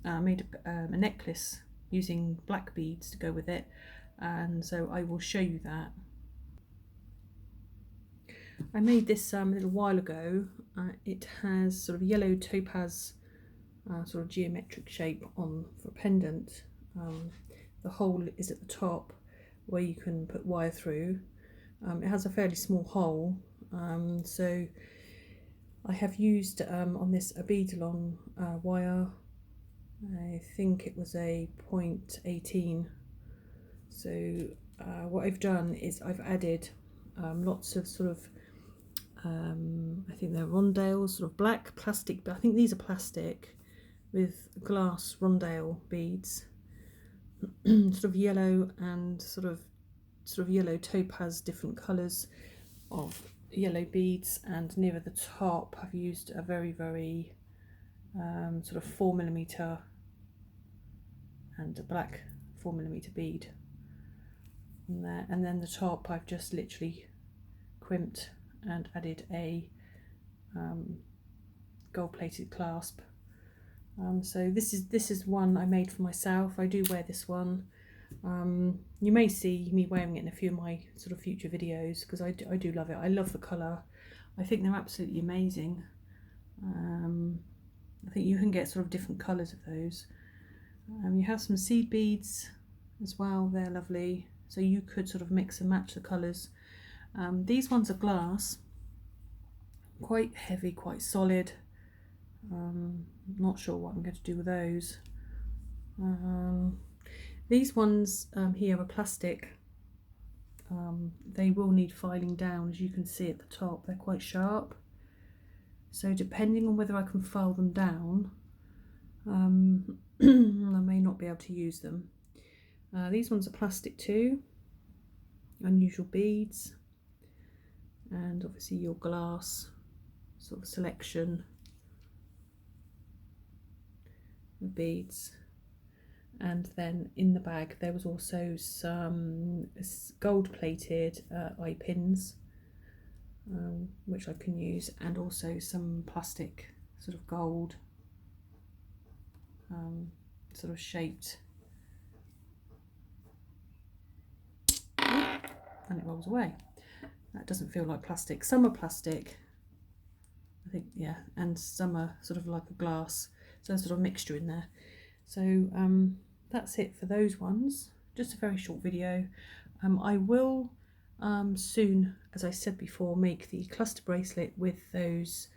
I made a necklace using black beads to go with it, and so I will show you that. I made this a little while ago. It has sort of yellow topaz sort of geometric shape on for a pendant. The hole is at the top where you can put wire through. It has a fairly small hole, so I have used on this a bead along wire. I think it was a 0.18. So what I've done is I've added lots of sort of I think they're rondelles, sort of black plastic, but I think these are plastic with glass rondelle beads, sort of yellow and sort of yellow topaz, different colours of yellow beads. And near the top I've used a very sort of 4mm and a black 4mm bead in there, and then the top I've just literally crimped and added a gold-plated clasp. So this is one I made for myself. I do wear this one. You may see me wearing it in a few of my sort of future videos because I do love it. I love the colour. I think they're absolutely amazing. I think you can get sort of different colours of those. You have some seed beads as well. They're lovely. So you could sort of mix and match the colours. These ones are glass, quite heavy, quite solid. Not sure what I'm going to do with those. These ones here are plastic. They will need filing down, as you can see at the top. They're quite sharp. So depending on whether I can file them down, I may not be able to use them. These ones are plastic too. Unusual beads. And obviously your glass sort of selection of beads. And then in the bag there was also some gold plated eye pins, which I can use, and also some plastic sort of gold sort of shaped, and it rolls away. That doesn't feel like plastic. Some are plastic, I think, yeah, and some are sort of like a glass, so sort of mixture in there. So that's it for those ones. Just a very short video. I will soon, as I said before, make the cluster bracelet with those